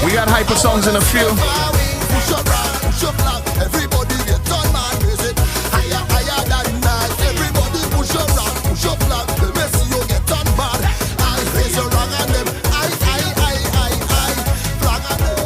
We got Hypasounds in a few. Push up, push up, everybody get on, man. Raise it higher, higher than that. Everybody push up, let me see you get on, man. I raise your rag on them. I, flag on them, flag on them,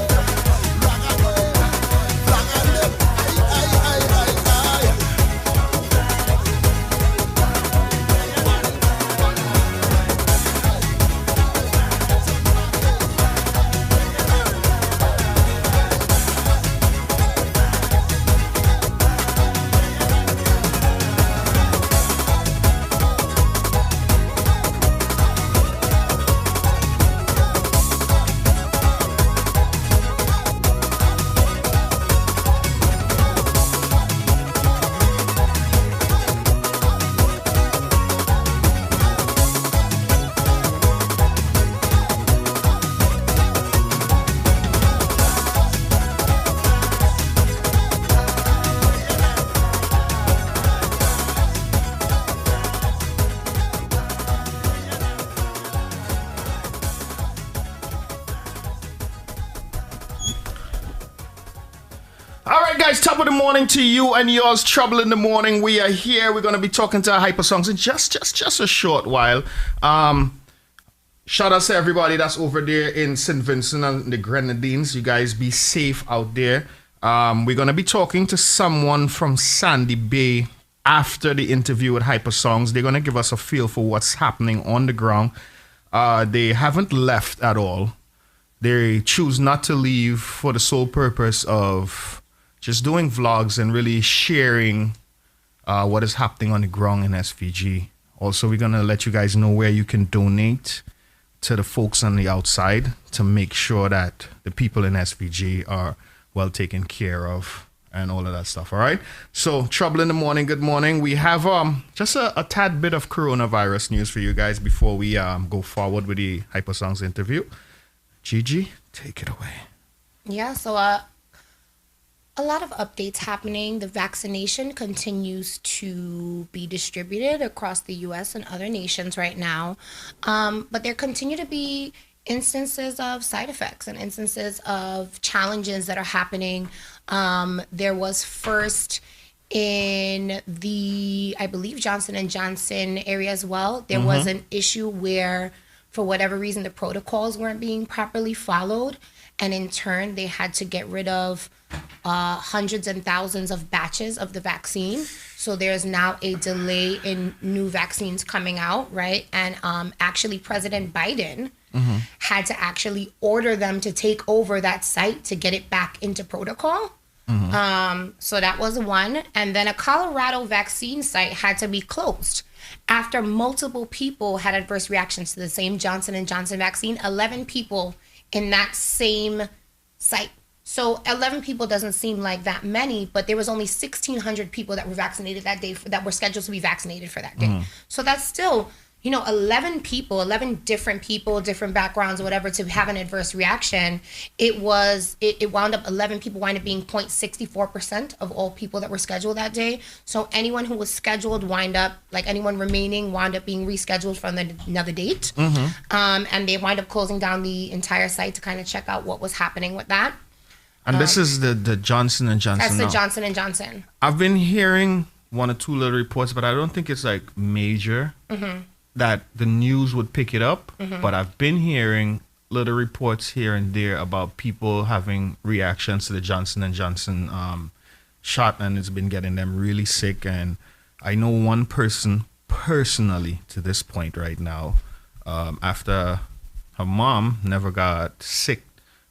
Top of the morning to you and yours. Trouble in the morning. We are here. We're going to be talking to Hypasounds in just a short while. Shout out to everybody that's over there in St. Vincent and the Grenadines. You guys be safe out there. We're going to be talking to someone from Sandy Bay after the interview with Hypasounds. They're going to give us a feel for what's happening on the ground. They haven't left at all. They choose not to leave for the sole purpose of just doing vlogs and really sharing what is happening on the ground in SVG. Also, we're going to let you guys know where you can donate to the folks on the outside to make sure that the people in SVG are well taken care of and all of that stuff. All right. So Trouble in the Morning. Good morning. We have just a tad bit of coronavirus news for you guys before we go forward with the Hypasounds interview. Gigi, take it away. Yeah. So a lot of updates happening. The vaccination continues to be distributed across the U.S. and other nations right now. But there continue to be instances of side effects and instances of challenges that are happening. There was first in the, I believe, Johnson & Johnson area as well. There was an issue where, for whatever reason, the protocols weren't being properly followed. And in turn, they had to get rid of hundreds and thousands of batches of the vaccine. So there's now a delay in new vaccines coming out, right? And actually, President Biden had to actually order them to take over that site to get it back into protocol. So that was one. And then a Colorado vaccine site had to be closed after multiple people had adverse reactions to the same Johnson & Johnson vaccine. 11 people in that same site. So 11 people doesn't seem like that many, but there was only 1,600 people that were vaccinated that day, that were scheduled to be vaccinated for that day. So that's still, 11 people, 11 different people, different backgrounds, or whatever, to have an adverse reaction. It wound up, 11 people wind up being 0.64% of all people that were scheduled that day. So anyone who was scheduled anyone remaining wound up being rescheduled from another date. And they wind up closing down the entire site to kind of check out what was happening with that. And this is the Johnson & Johnson. That's the Johnson & Johnson. I've been hearing one or two little reports, but I don't think it's like major that the news would pick it up. But I've been hearing little reports here and there about people having reactions to the Johnson & Johnson shot, and it's been getting them really sick. And I know one person personally to this point right now, after her mom never got sick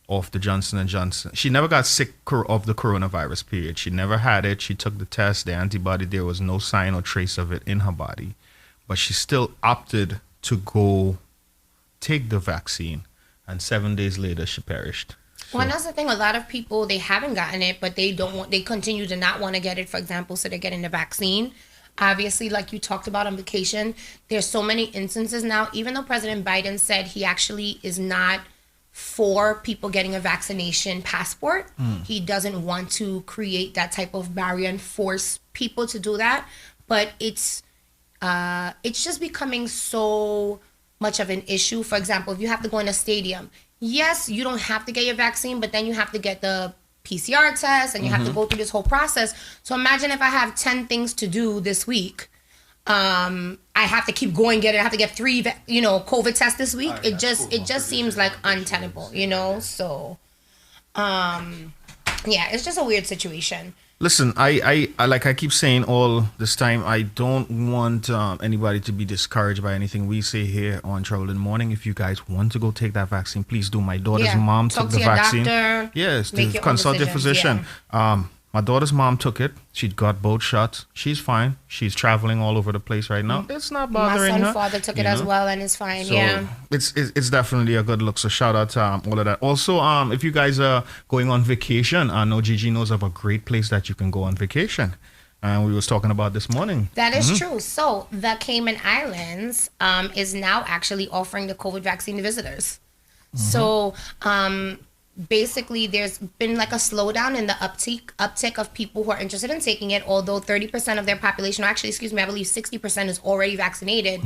of the Johnson & Johnson. She never got sick of the coronavirus, period. She never had it. She took the test, the antibody, there was no sign or trace of it in her body. But she still opted to go take the vaccine. And 7 days later, she perished. So. Well, and that's the thing. A lot of people, they haven't gotten it, but they continue to not want to get it, for example, so they're getting the vaccine. Obviously, like you talked about on vacation, there's so many instances now, even though President Biden said he actually is not for people getting a vaccination passport. He doesn't want to create that type of barrier and force people to do that. But it's just becoming so much of an issue. For example, if you have to go in a stadium, yes, you don't have to get your vaccine, but then you have to get the PCR test and you have to go through this whole process. So imagine if I have 10 things to do this week. I have to keep going get it. I have to get 3, COVID tests this week. It just seems like untenable, So, yeah, it's just a weird situation. Listen, I like I keep saying all this time, I don't want anybody to be discouraged by anything we say here on Trouble in the Morning. If you guys want to go take that vaccine, please do. My daughter's mom took the vaccine. Doctor, yes, to consult your physician. Yeah. My daughter's mom took it. She got both shots. She's fine. She's traveling all over the place right now. It's not bothering her. My son's father took it as well and is fine. So it's definitely a good look. So shout out to all of that. Also, if you guys are going on vacation, I know Gigi knows of a great place that you can go on vacation. And we was talking about this morning. That is true. So the Cayman Islands is now actually offering the COVID vaccine to visitors. So basically there's been like a slowdown in the uptick of people who are interested in taking it, although 30% of their population, or actually, excuse me, I believe 60% is already vaccinated.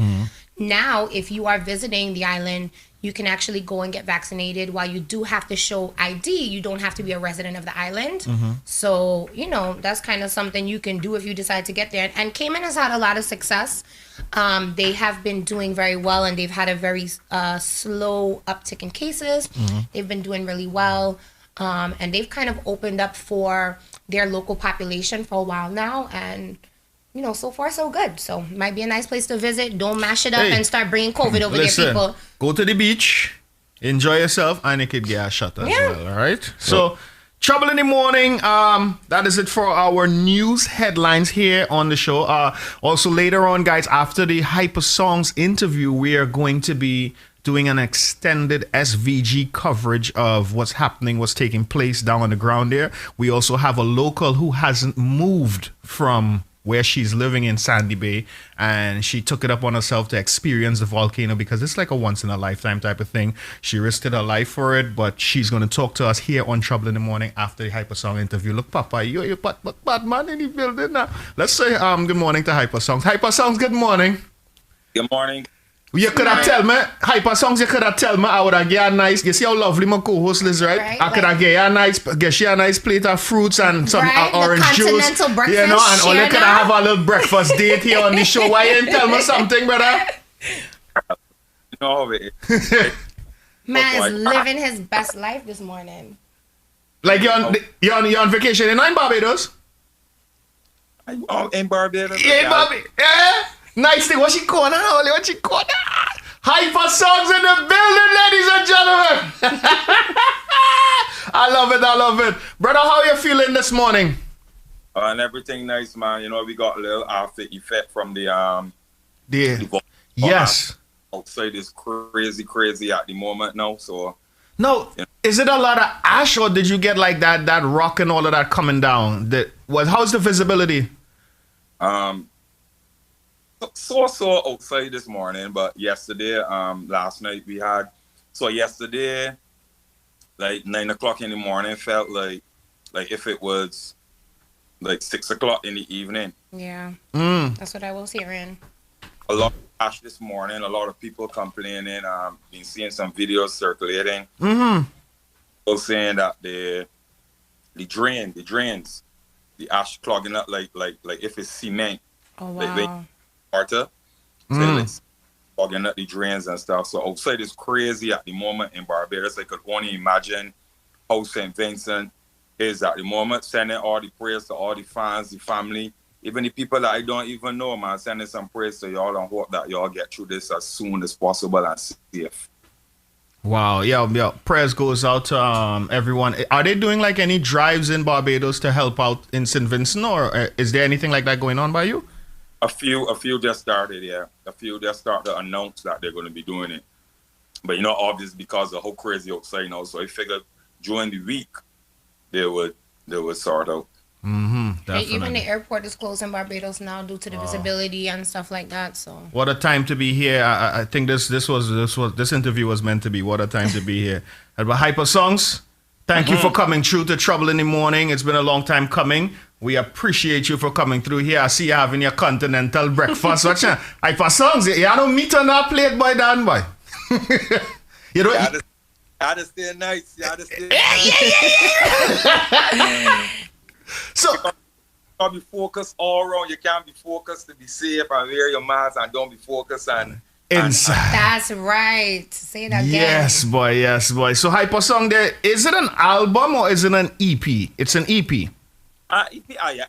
Now, if you are visiting the island, you can actually go and get vaccinated. While you do have to show ID, you don't have to be a resident of the island. So, that's kind of something you can do if you decide to get there. And Cayman has had a lot of success. They have been doing very well, and they've had a very slow uptick in cases. They've been doing really well. And they've kind of opened up for their local population for a while now. And so far so good. So might be a nice place to visit. Don't mash it up and start bringing COVID over there, people. Go to the beach, enjoy yourself, and you could get a shot as well. All right. So Trouble in the Morning. That is it for our news headlines here on the show. Also later on, guys, after the Hypasounds interview, we are going to be doing an extended SVG coverage of what's happening, what's taking place down on the ground there. We also have a local who hasn't moved from where she's living in Sandy Bay, and she took it up on herself to experience the volcano because it's like a once-in-a-lifetime type of thing. She risked her life for it, but she's going to talk to us here on Trouble in the Morning after the Hypasound interview. Look, Papa, you're bad man in the building now. Let's say good morning to Hypasounds. Hypasounds, good morning. Good morning. You could have tell me, Hypasounds, you could have tell me I would have get a nice, you see how lovely my co-host is, right? I could have get you a nice plate of fruits and some orange juice. Breakfast, and all you could have a little breakfast date here on the show. Why you didn't tell me something, brother? No, man is living his best life this morning. Like you're on vacation in Barbados? In Barbados. In Barbados. Yeah. Nice thing. What she calling? What she calling? Hypasounds in the building, ladies and gentlemen. I love it. Brother, how you feeling this morning? And everything nice, man. We got a little after effect from the yes. Outside is crazy at the moment now. So no, is it a lot of ash, or did you get like that rock and all of that coming down? How's the visibility? So outside this morning, but yesterday, last night we had. So yesterday, like 9 o'clock in the morning, felt like if it was like 6 o'clock in the evening. Yeah, that's what I was hearing. A lot of ash this morning. A lot of people complaining. Been seeing some videos circulating. People saying that the drains, the ash clogging up like if it's cement. Oh wow. Water, so it's clogging up the drains and stuff. So outside is crazy at the moment in Barbados. I could only imagine how St. Vincent is at the moment. Sending all the prayers to all the fans, the family, even the people that I don't even know, man. Sending some prayers to y'all and hope that y'all get through this as soon as possible and safe. Wow, yeah. Prayers goes out to everyone. Are they doing like any drives in Barbados to help out in St. Vincent, or is there anything like that going on by you? A few just started, yeah. A few just started to announce that they're going to be doing it. But obviously because of how crazy outside now, so I figured during the week they would sort out. Definitely. Even the airport is closed in Barbados now due to the visibility and stuff like that. So what a time to be here! I think this interview was meant to be. What a time to be here. But Hypasounds, thank you for coming through to Trouble in the Morning. It's been a long time coming. We appreciate you for coming through here. I see you having your continental breakfast. Watch out. Hypasounds, you don't meet on that plate, boy, Dan, boy. I just stay nice. I just stay So You can't be focused all around. You can't be focused to be safe and wear your mask and don't be focused and inside. That's right. Say it again. Yes, boy. Yes, boy. So Hypasouns, there is it an album or is it an EP? It's an EP. EP, yeah,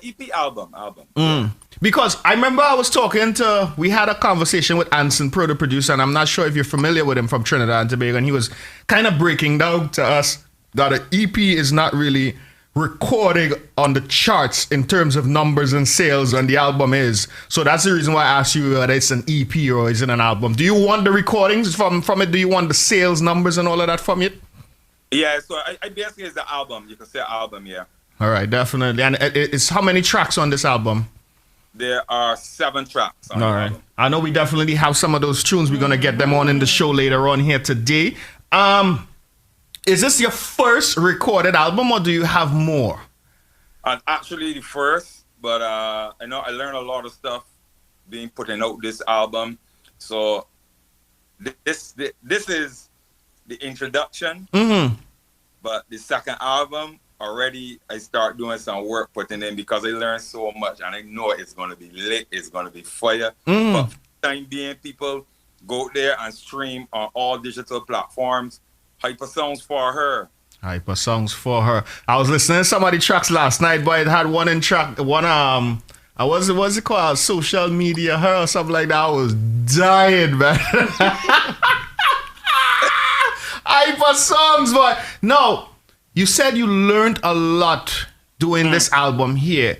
EP album. Because I remember we had a conversation with Anson Pro, the producer, and I'm not sure if you're familiar with him from Trinidad and Tobago, and he was kind of breaking down to us that an EP is not really recording on the charts in terms of numbers and sales, and the album is. So that's the reason why I asked you whether it's an EP or is it an album. Do you want the recordings from it? Do you want the sales numbers and all of that from it? Yeah, so I basically it's the album. You can say album, yeah. All right, definitely. And it's how many tracks on this album? There are 7 tracks on All the right. album. I know we definitely have some of those tunes. We're going to get them on in the show later on here today. Is this your first recorded album or do you have more? Actually the first, but I know I learned a lot of stuff being putting out this album. So this is the introduction. Mm-hmm. But the second album, already I start doing some work putting in because I learned so much and I know it's going to be lit, it's going to be fire. But for the time being, people go out there and stream on all digital platforms. Hypasounds for her. Hypasounds for her. I was listening to some of the tracks last night, but it had what's it called? Social Media Her or something like that. I was dying, man. Hypasounds, boy. No. You said you learned a lot doing this album here.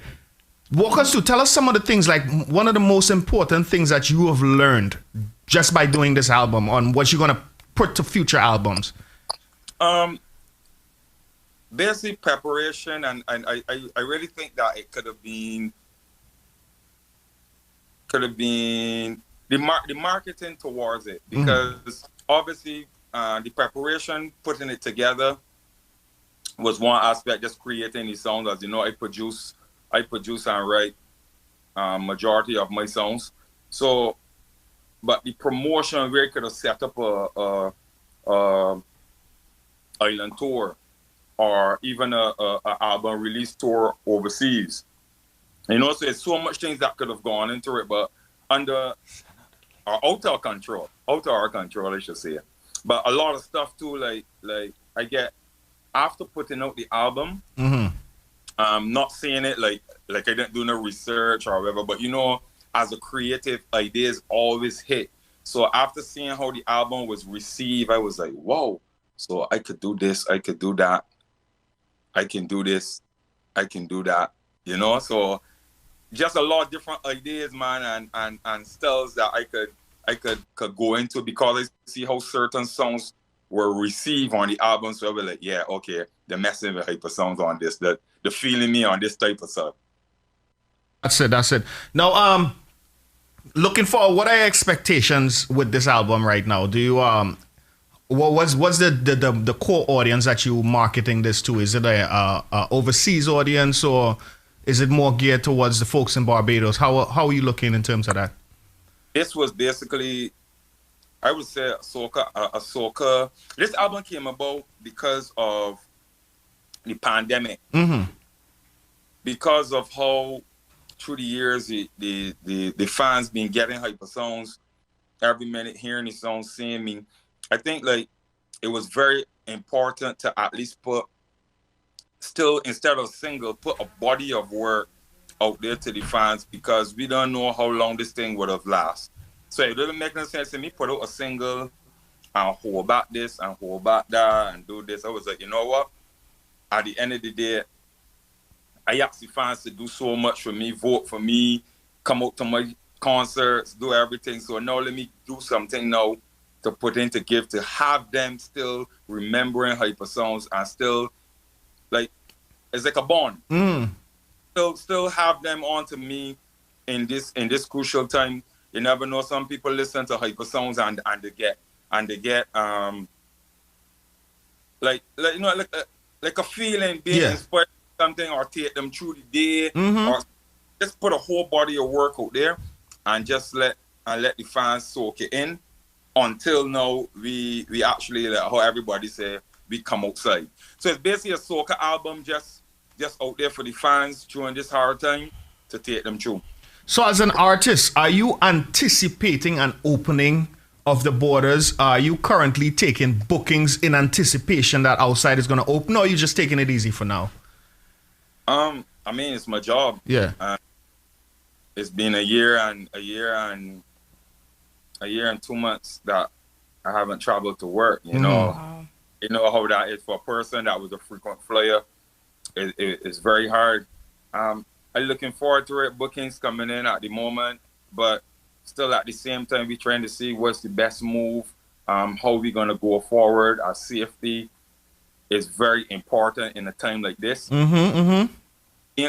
Walk us through. Tell us some of the things, like one of the most important things that you have learned just by doing this album on what you're going to put to future albums. Basically preparation, and I really think that it could have been the marketing towards it, because obviously the preparation, putting it together was one aspect, just creating the sounds. As you know, I produce and write majority of my songs. So, but the promotion, we could have set up a island tour or even a album release tour overseas. You know, so there's so much things that could have gone into it, but under our out of our control, I should say. But a lot of stuff too, like I get after putting out the album, not seeing it like I didn't do no research or whatever, but you know, as a creative, ideas always hit. So after seeing how the album was received, I was like, whoa, so I could do this, I could do that, I can do this, I can do that, you know? So just a lot of different ideas, man, and styles that I could go into, because I see how certain songs were received on the album. So I was like, yeah, okay, they're messing with Hypasounds on this, they're feeling me on this type of stuff. That's it. Now, looking forward, what are your expectations with this album right now? Do you what's the core audience that you marketing this to? Is it a overseas audience, or is it more geared towards the folks in Barbados? How are you looking in terms of that? This was basically, I would say, a Soca. This album came about because of the pandemic. Because of how through the years the fans been getting Hypasounds every minute, hearing the songs, seeing me. I think like it was very important to at least put, still instead of single, put a body of work out there to the fans, because we don't know how long this thing would have lasted. So it doesn't make no sense to me put out a single and hold back this and hold back that and do this. I was like, you know what? At the end of the day, I ask the fans to do so much for me, vote for me, come out to my concerts, do everything. So now let me do something now to put in, to give, to have them still remembering Hypasounds and still, like, it's like a bond. Still have them on to me in this crucial time. You never know, some people listen to Hypasounds and they get like you know, like a feeling, being inspired by something, or take them through the day, or just put a whole body of work out there and just let the fans soak it in. until now, we actually, like, how everybody say, we come outside. So it's basically a soca album just out there for the fans during this hard time to take them through. So as an artist, are you anticipating an opening of the borders? Are you currently taking bookings in anticipation that outside is going to open, or are you just taking it easy for now? I mean, it's my job. Yeah. It's been a year and 2 months that I haven't traveled to work. You know how that is for a person that was a frequent flyer. It's very hard. I'm looking forward to it. Bookings coming in at the moment, but still at the same time, we're trying to see what's the best move, how we're going to go forward. Our safety is very important in a time like this. And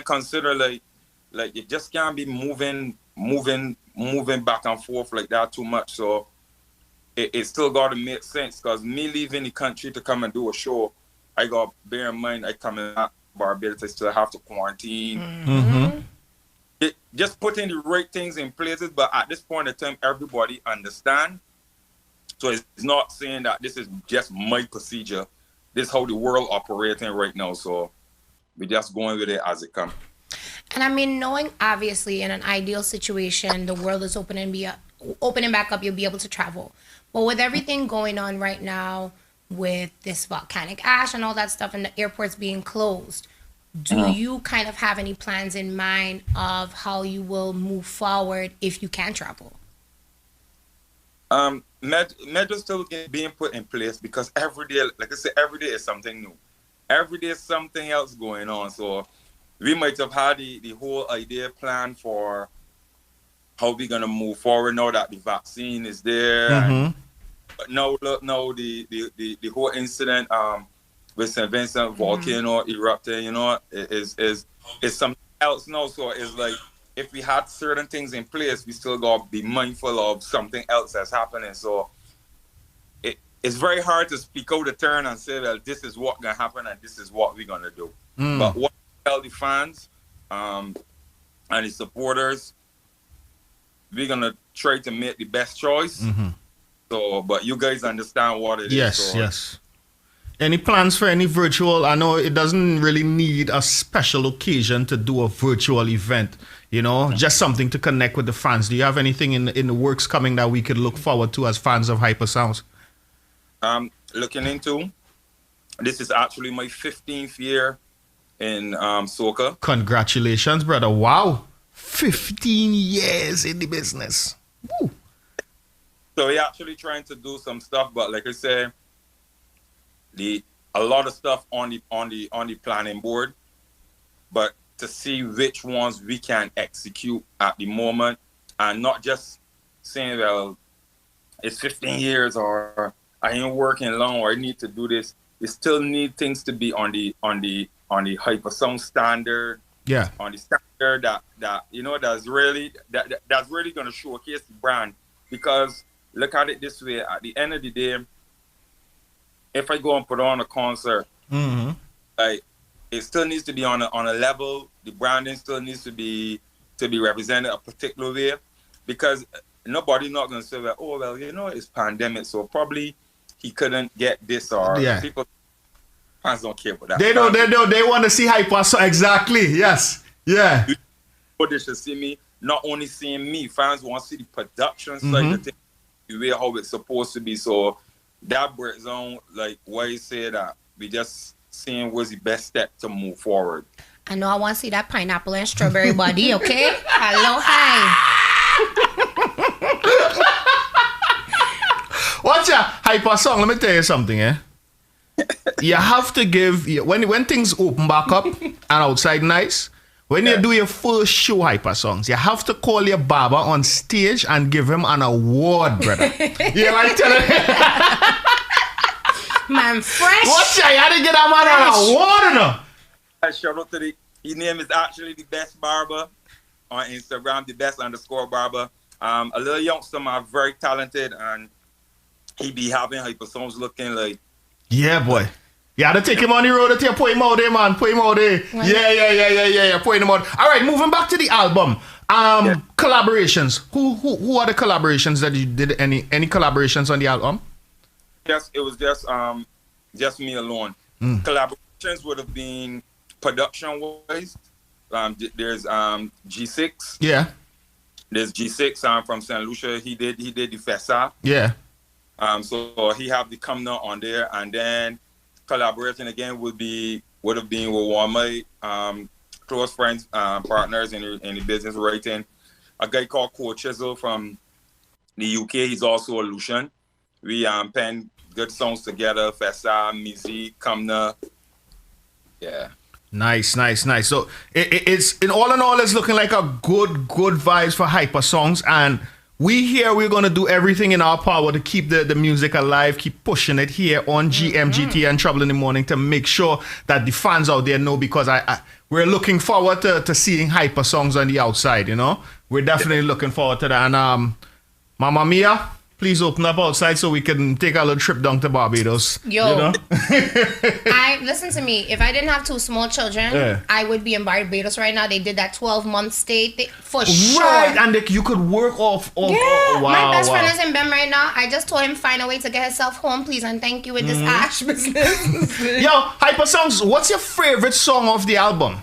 consider like you just can't be moving back and forth like that too much. So it still got to make sense, because me leaving the country to come and do a show, I got to bear in mind I come in Barbados, I still have to quarantine. Just putting the right things in places, but at this point in time, everybody understand. So it's not saying that this is just my procedure. This is how the world operating right now. So we're just going with it as it comes. And I mean, knowing obviously in an ideal situation, the world is opening back up, you'll be able to travel. But with everything going on right now, with this volcanic ash and all that stuff and the airports being closed, do you kind of have any plans in mind of how you will move forward if you can travel? Measures still being put in place, because every day, like I said, every day is something new. Every day is something else going on. So we might have had the whole idea plan for how we're going to move forward now that the vaccine is there. But now, look, now the whole incident with St. Vincent volcano erupting, you know, is something else now. So it's like, if we had certain things in place, we still got to be mindful of something else that's happening. So it's very hard to speak out the turn and say, well, this is what's going to happen and this is what we're going to do. But what I tell the fans and the supporters, we're going to try to make the best choice. So, but you guys understand what it is. So. Yes. Any plans for any virtual? I know it doesn't really need a special occasion to do a virtual event, you know, just something to connect with the fans. Do you have anything in the works coming that we could look forward to as fans of Hypasounds? Looking into, this is actually my 15th year in Soca. Congratulations, brother. Wow. 15 years in the business. Woo. So we're actually trying to do some stuff, but like I said, a lot of stuff on the planning board, but to see which ones we can execute at the moment, and not just saying, well, it's 15 years or I ain't working long or I need to do this. We still need things to be on the Hypasound standard. Yeah. On the standard that you know that's really going to showcase the brand. Because look at it this way: at the end of the day, if I go and put on a concert, like, it still needs to be on a level. The branding still needs to be represented a particular way, because nobody's not going to say, well, oh well, you know, it's pandemic, so probably he couldn't get this, or people fans don't care about that. They want to see Hypa. So exactly, yes, yeah. They should see me. Not only seeing me, fans want to see the production side of things, the way how it's supposed to be. So that breaks down, like why you say that we just seeing what's the best step to move forward. I know I want to see that pineapple and strawberry body, okay? Hello, hi. What's your Hypa song? Let me tell you something, eh? You have to give, when things open back up and outside nice, when you do your first show Hypasounds, you have to call your barber on stage and give him an award, brother. You like telling man, fresh. What's that? You had to get that man an award, you know? Shout out to his name is actually the best barber on Instagram, the best _barber. A little youngster, man, very talented, and he be having Hypasounds looking like. Yeah, boy. You had to take him on the road to put him out there, man. Put him out there. Yeah. Put him out. All right, moving back to the album. Collaborations. Who are the collaborations that you did? Any collaborations on the album? Yes, it was just me alone. Collaborations would have been production wise. There's G6. Yeah. There's G6 from St. Lucia. He did the Fessa. Yeah. So he have the Cumna on there, and then collaboration again would have been with one of my close friends, partners in the business writing. A guy called Coach Chisel from the UK. He's also a Lucian. We pen good songs together. Fessa, music, Cumna. Yeah. Nice. So it's in all, it's looking like a good vibes for Hypasounds, and we're gonna do everything in our power to keep the music alive, keep pushing it here on GMGT and Trouble in the Morning to make sure that the fans out there know, because we're looking forward to seeing Hypasounds on the outside. You know, we're definitely looking forward to that. And Mama Mia, please open up outside so we can take a little trip down to Barbados. Yo, you know? Listen to me. If I didn't have 2 small children, I would be in Barbados right now. They did that 12-month stay for sure. Right, and you could work off. Yeah, my best friend is in Bem right now. I just told him find a way to get herself home, please, and thank you with this ash business. Yo, Hypasounds, what's your favorite song of the album?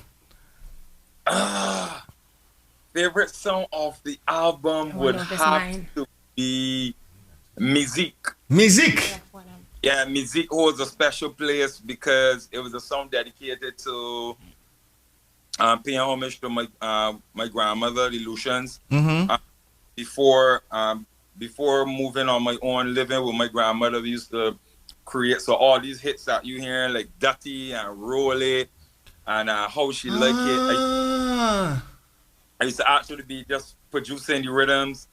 Favorite song of the album would have to be Music. Yeah, Music holds a special place because it was a song dedicated to paying homage to my grandmother, the Lucians. Before moving on my own living with my grandmother, we used to create all these hits that you hear like Dirty and Roll It and How She Like It. I used to actually be just producing the rhythms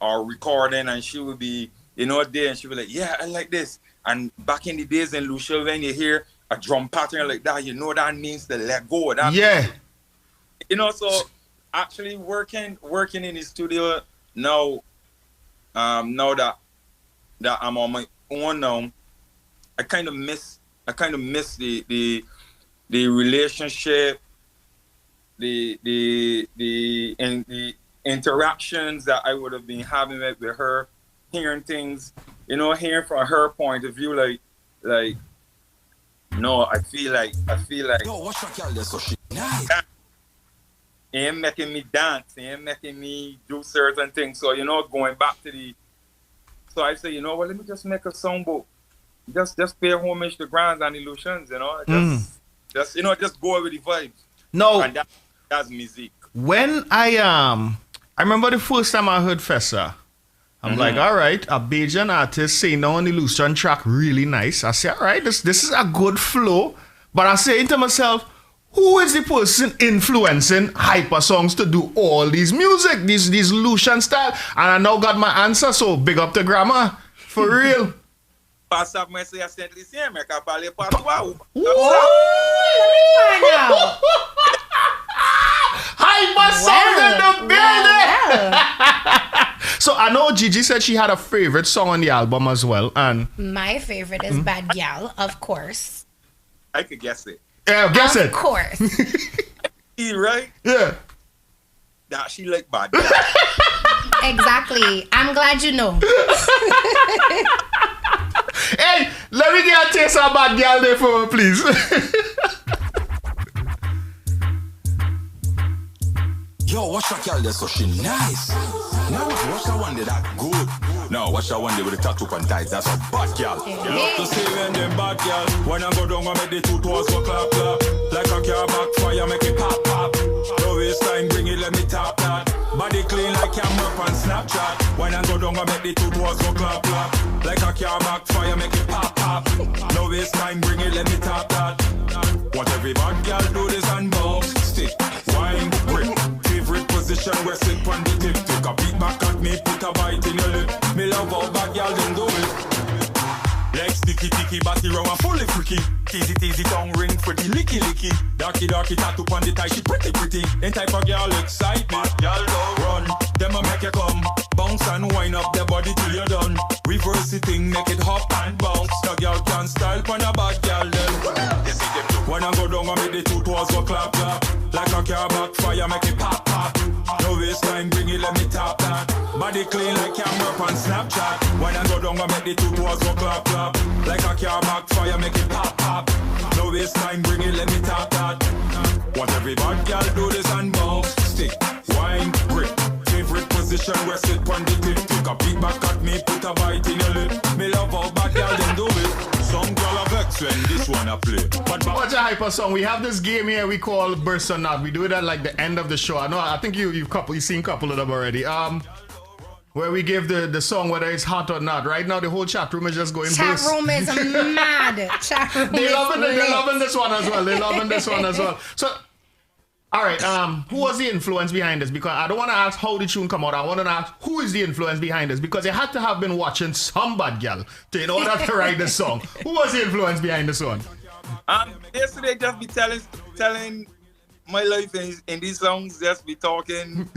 or recording, and she would be there, and she would be like, yeah, I like this. And back in the days in Lucia, when you hear a drum pattern like that, that means to let go. So actually working in the studio now, now that I'm on my own now, I kind of miss the relationship, the interactions that I would have been having with her, hearing things, hearing from her point of view, I feel like Yo, what's your girl? That's so shit nice. Ain't making me dance, ain't making me do certain things. So going back to so I say, let me just make a song, but just pay homage to Grands and Illusions, just go with the vibes. No, and that's music. When I remember the first time I heard Fessa, I'm like, all right, a Bajan artist saying on the Lucian track really nice. I say, all right, this is a good flow. But I say to myself, who is the person influencing Hypasounds to do all these music, these Lucian style? And I now got my answer, so big up to Grandma. For real. Pass up my say I sent this here, make a parler pas toi. Hypasounds in the building. So I know Gigi said she had a favorite song on the album as well, and my favorite is Bad Gal, of course. I could guess it. Yeah, guess it. Of course. Right? Yeah. That she like Bad Gal. Exactly. I'm glad you know. Hey, let me get a taste of Bad Gal there for me, please. Yo, watch your girl, that's so she nice. Now watch that one that good. Now watch that one with the tattoo and ties. That's a bad girl. You love to see when them bad girl. When I go down, I make the 2 toes go clap clap. Like a car backfire, make it pop pop. No waste time, bring it, let me tap that. Body clean like camera on Snapchat. When I go down, I make the 2 toes go clap clap. Like a car backfire, make it pop pop. No waste time, bring it, let me tap that. What every bad girl do this and bounce, stick, wine, grip. Position where sit on the tip. Take a beat back at me, put a bite in your lip. Me love how bad y'all them do it. Legs sticky ticky, body round and fully freaky. Teasy tongue ring for the licky. Darky tattoo on the tie, she pretty. Then type of girl excite me. Y'all don't run, them a make you come. Bounce and wind up their body till you're done. Reverse the thing, make it hop and bounce. The girl can style pon a bad girl then. You see them do. When I go down, I make the two toes go clap clap. Like a car backfire, make it pop pop. No waste time, bring it, let me tap that. Body clean like camera on Snapchat. When I go down, I make the two toes go clap clap. Like a car backfire, make it pop pop. No waste time, bring it, let me tap that. Want every bad girl do this and bounce. Stick, wine, grip. Favorite position, where sit on the tip. Take a beat back at me, put a bite in your lip. Me love how bad girl them do it. Some girl are vex when this one I play. But what's a Hypa song? We have this game here we call Burst or Not. We do it at like the end of the show. I think you've seen a couple of them already. Where we give the song whether it's hot or not. Right now the whole chat room is just going Chat room is mad. Chat room they're loving this one as well. They're loving this one as well. So all right, who was the influence behind this? Because I don't want to ask how the tune come out. I want to ask who is the influence behind this? Because you had to have been watching some bad girl in order to write this song. Who was the influence behind this one? Yesterday just be telling my life in these songs, just be talking.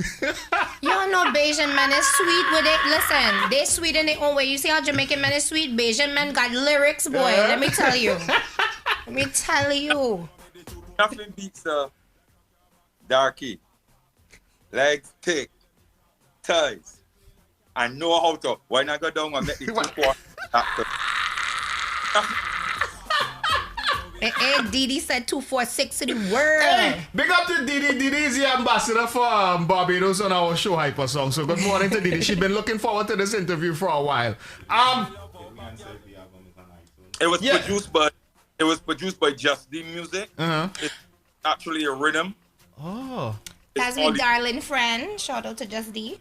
You don't know Bajan men is sweet with it. Listen, they sweet in their own way. You see how Jamaican men is sweet? Bajan men got lyrics, boy. Let me tell you. Let me tell you. Nothing beats darky, legs thick, ties. I know how to. When I go down and make the 2 4 after. Didi said 246 to the world. Hey, big up to Didi. Didi is the ambassador for Barbados on our show Hypasounds. So good morning to Didi. She's been looking forward to this interview for a while. It was produced by Just D Music. It's actually a rhythm. Oh. That's my darling friend. Shout out to Just D.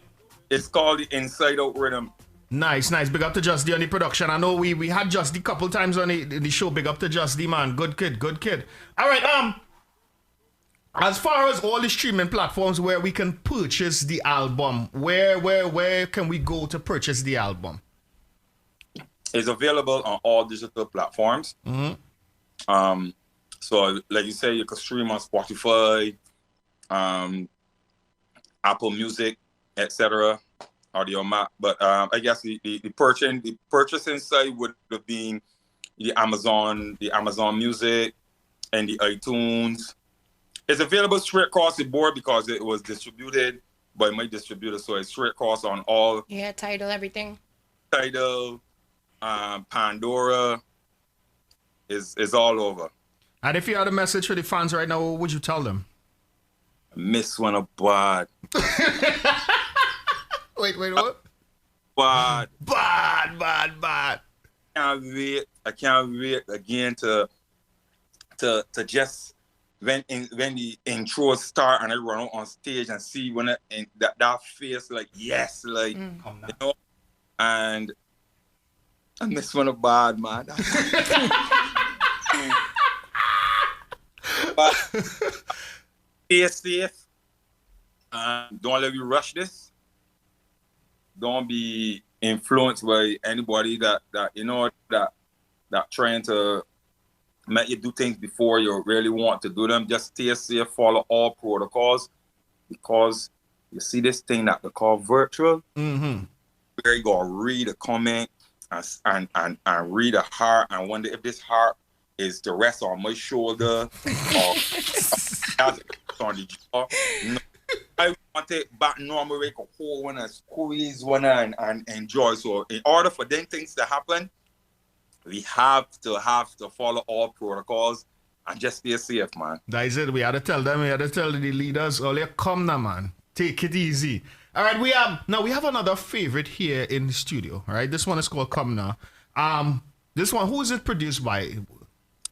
It's called the Inside Out Rhythm. Nice. Big up to Just D on the production. I know we had Just D a couple times on the show. Big up to Just D, man. Good kid. All right. As far as all the streaming platforms where we can purchase the album, where can we go to purchase the album? It's available on all digital platforms. So, like you say, you can stream on Spotify, Apple Music, etc. Audio Map. But I guess the purchasing side would have been the Amazon Music and the iTunes. It's available straight across the board because it was distributed by my distributor, so it's straight across on all. Yeah, Tidal, everything. Tidal, Pandora, is all over. And if you had a message for the fans right now, what would you tell them? Miss one of bad. Wait, what? Bad. I can't wait again to just when the intro start and I run out on stage and see when that face like yes, like you know, and I miss one of bad, man. But stay safe. Don't let you rush this. Don't be influenced by anybody that you know that trying to make you do things before you really want to do them. Just stay safe, follow all protocols, because you see this thing that they call virtual. Where you gotta read a comment and read a heart and wonder if this heart is the rest on my shoulder or on the jaw. No. I want to back normal way, can hold one and squeeze one and enjoy. So in order for them things to happen, we have to follow all protocols and just stay safe, man. That is it. We had to tell them, we had to tell the leaders, oh, come now, man. Take it easy. All right, we have another favorite here in the studio. All right, this one is called Come Now. This one, who is it produced by?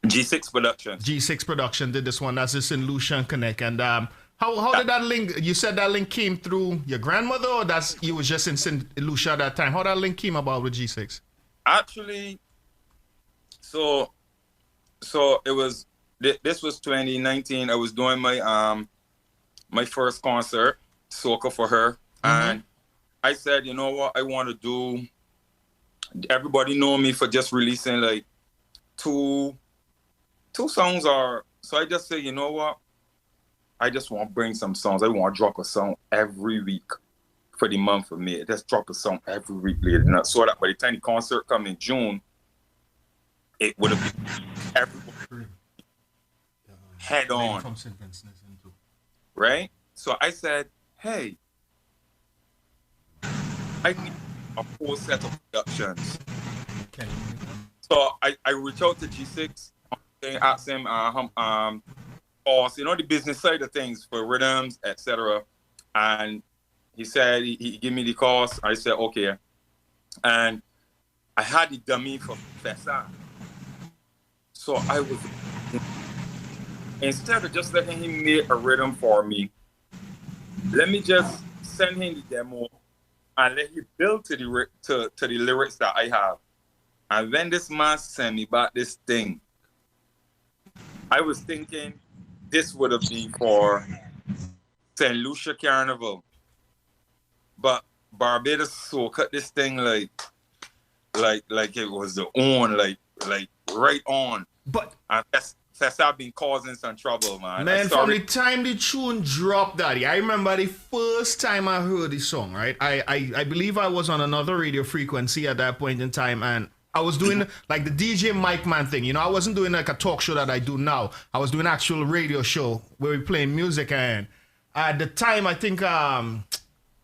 G6 Production. G6 Production did this one. That's this in Lucian Connect. And how did that link? You said that link came through your grandmother, or you was just in St. Lucia at that time? How that link came about with G6? Actually, so it was. This was 2019. I was doing my my first concert, Soca for her, and I said, you know what, I want to do. Everybody know me for just releasing like two songs, so I just say, you know what, I just want to bring some songs. I want to drop a song every week for the month of May. Just drop a song every week later. And so that by the time the concert come in June, it would have been everybody. head on. From St. Vincent into. Right? So I said, hey, I need a full set of productions. Okay. So I reached out to G6, asked him, or you know, the business side of things for rhythms, etc. And he said he gave me the cost. I said okay, and I had the dummy for Fessa. So I was, instead of just letting him make a rhythm for me, let me just send him the demo and let him build to the lyrics that I have. And when this man sent me back this thing, I was thinking this would have been for St. Lucia Carnival. But Barbados so cut this thing like it was the on, like right on. But and that's I've been causing some trouble, man. Man, from the time the tune dropped, Daddy, I remember the first time I heard the song, right? I believe I was on another radio frequency at that point in time, and I was doing like the DJ Mike Man thing. You know, I wasn't doing like a talk show that I do now. I was doing actual radio show where we playing music, and at the time I think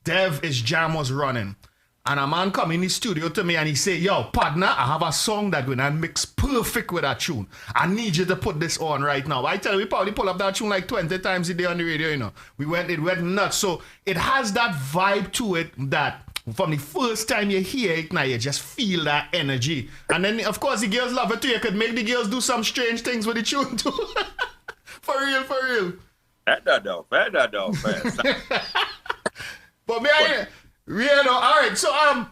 Dev is Jam was running. And a man come in the studio to me and he say, yo, partner, I have a song that going and mix perfect with that tune. I need you to put this on right now. I tell you, we probably pull up that tune like 20 times a day on the radio, you know. It went nuts. So it has that vibe to it that from the first time you hear it now, you just feel that energy. And then, of course, the girls love it too. You could make the girls do some strange things with the tune too. For real, for real. That though. But man, yeah, no, all right. So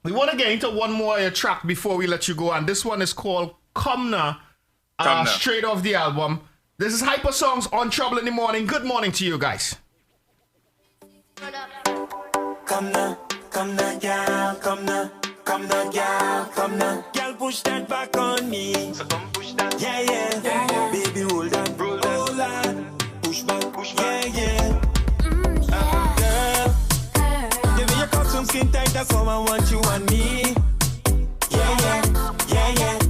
we want to get into one more track before we let you go, and this one is called Come Now, straight off the album. This is Hypasounds on Trouble in the Morning. Good morning to you guys. Come now, girl, come now, girl, come now. Girl, push that back on me. So come push that. Yeah. Baby, roll that, push back, yeah. Skin tight, that's how I want you and me. Yeah.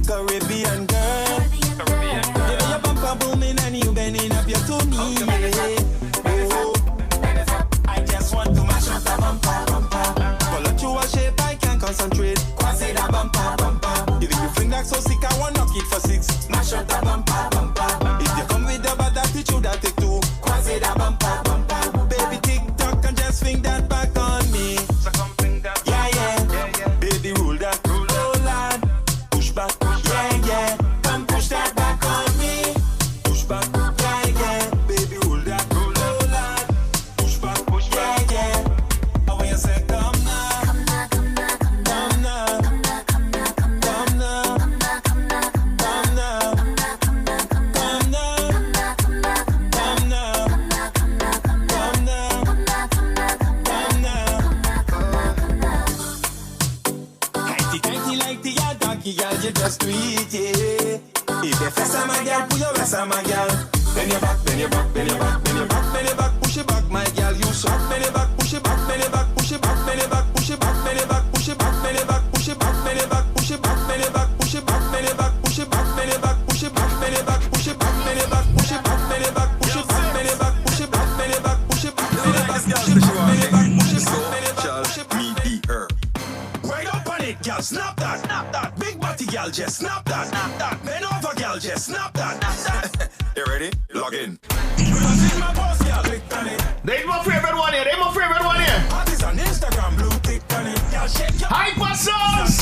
Caribbean girl. Yeah, your bumper booming and you bending up your tummy. Oh, I just want to mash up the bumper. Pull out you a shape, I can't concentrate. Quasi the bumper. If you fling that so sick, I want knock it for 6. Mash up the bumper. If you come with the bad attitude, I take 2. Quasi the bumper. Baby, tick tock and just swing that back on me. Just do it, yeah. If you fess on my girl, put your ass on my girl. Bend your back, push it back, my girl. You suck, bend your back, push it back, push it back, push it back, push it back, push it back, push it back, push it back, push it back, push it back, push it back, push it back, push it back, push it back, push it back, push it back, girl, snap that, big body girl, just snap that, bend over girl, just snap that. You ready? Log in. My boss, girl, click on it. They my favorite one here. Parties on Instagram, blue tick on it. Girl, shake your Hypasounds.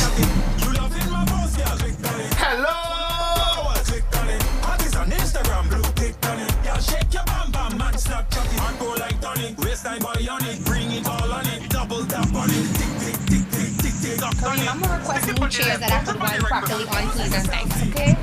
You loving my boss, girl, click on it. Hello. Click on it. Parties on Instagram, blue tick on it. Girl, shake your bam bam, man, Snapchat it. And go like tonic, waste time boy on it. Bring it all on it, double tap on it. Tick. I'm gonna request new chairs that actually run properly on keys and things, okay?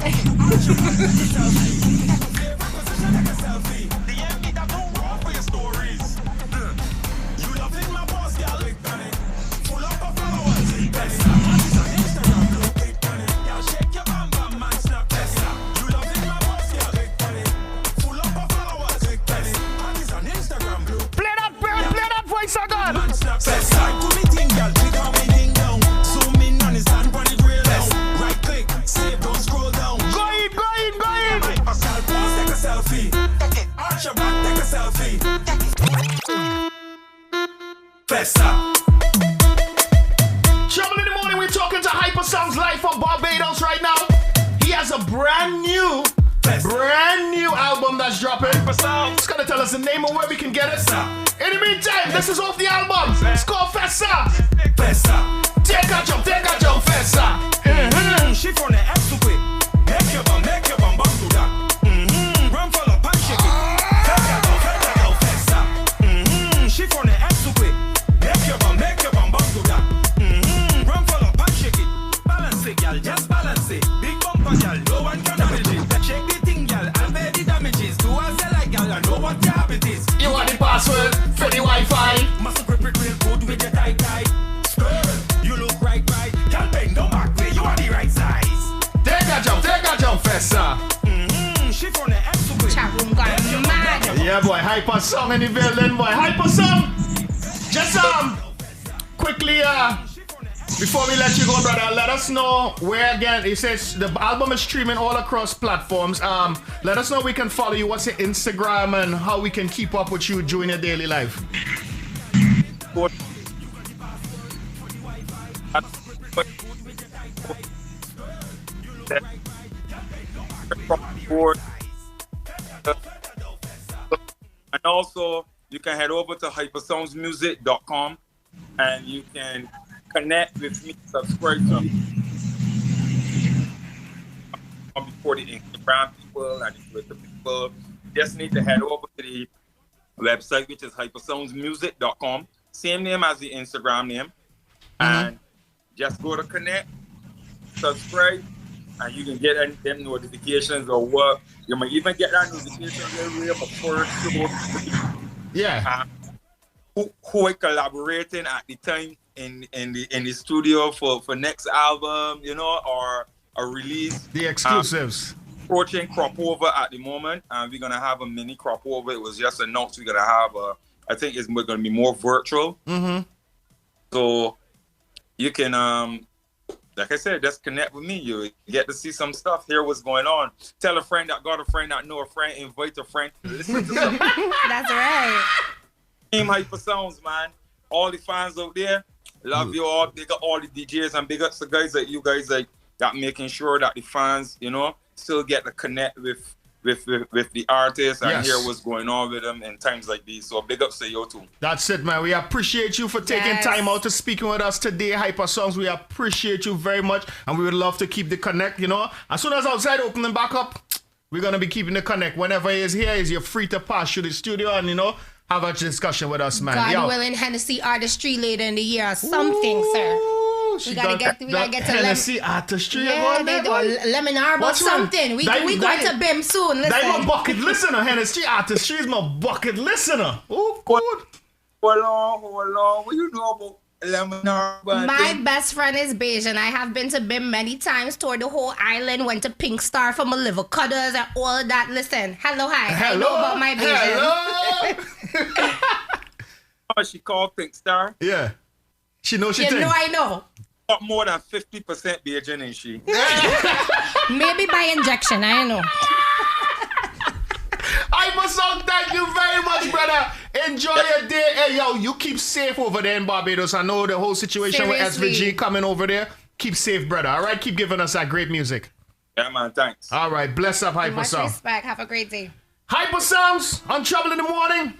Play that voice again. Right click, save, don't scroll down. Go in. Fessa. Trouble in the morning, we're talking to Hypasounds live from Barbados right now. He has a brand new album that's dropping. He's gonna tell us the name and where we can get it. In the meantime, this is off the album. It's called Fessa. Fessa. Take a jump, Fessa. She from the F to quick. Make your bum bump to that. Run for the punch shake it. Fessa. She from the F to quick. Make your bum bump to that. Run for the punch shake it. Balance it, y'all, just balance it. Big bumper, y'all, no one can manage it. Shake the thing, y'all, and bear the damages. Do as you like, y'all, I know what your habit is. You want the password for the Wi-Fi? Must grip it real good with your tight. You look right. Can't bend no back way, you are the right size. Take a jump, Fessa. She from the F to quick. Chat room gone mad. Yeah, boy, Hypasounds in the building, boy. Hypasounds. Just quickly, before we let you go, brother, let us know where again. It says the album is streaming all across platforms. Let us know we can follow you. What's your Instagram and how we can keep up with you during your daily life. And also, you can head over to hypasoundsmusic.com and you can connect with me, subscribe to me. Before the Instagram people and the Twitter people, just need to head over to the website, which is hypasoundsmusic.com. Same name as the Instagram name. And just go to connect, subscribe, and you can get them notifications or what. You might even get that notification every before show. Yeah. Who are collaborating at the time in the studio for next album, you know, or a release. The exclusives. Approaching crop over at the moment, and we're gonna have a mini crop over. It was just announced we're gonna have I think it's gonna be more virtual. So you can like I said, just connect with me. You get to see some stuff, hear what's going on. Tell a friend that got a friend that know a friend, invite a friend to listen to something. That's right. Team Hypasounds, man. All the fans out there, love you all. Big up all the DJs and big up the guys like you guys like that, making sure that the fans, you know, still get to connect with the artists and hear what's going on with them in times like these. So big ups to you too. That's it, man. We appreciate you for taking time out to speaking with us today, Hypasounds. We appreciate you very much, and we would love to keep the connect, you know. As soon as outside opening back up, we're going to be keeping the connect. Whenever he is here, you're free to pass through the studio and, you know, have a discussion with us, man. God willing, Hennessy Artistry later in the year or something, sir. We gotta get to Hennessy Artistry. Yeah, they do lemon arbor something. We going to BIM soon. Listen. That's my bucket listener. Hennessy Artistry is my bucket listener. Oh, good. Hold on. What you know about lemon arbor? My best friend is Bajan. I have been to BIM many times, toured the whole island, went to Pink Star for my liver cutters and all of that. Listen, hello. I know about my Bajan. Hello. She called Pink Star? Yeah. She knows she You know I know. Got more than 50% Bajan, ain't she? Maybe by injection, I don't know. Hypasounds, thank you very much, brother. Enjoy your day. Hey, yo, you keep safe over there in Barbados. I know the whole situation with SVG coming over there. Keep safe, brother. All right, keep giving us that great music. Yeah, man, thanks. All right, bless up, Hypasounds. Much respect. Have a great day. Hypasounds on Trouble in the Morning.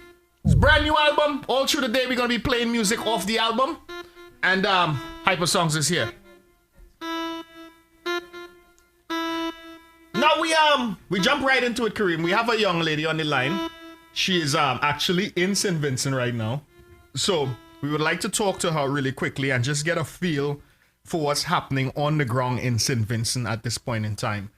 It's a brand new album. All through the day, we're going to be playing music off the album. And Hypasounds is here. Now we jump right into it, Kareem. We have a young lady on the line. She is actually in St. Vincent right now. So we would like to talk to her really quickly and just get a feel for what's happening on the ground in St. Vincent at this point in time.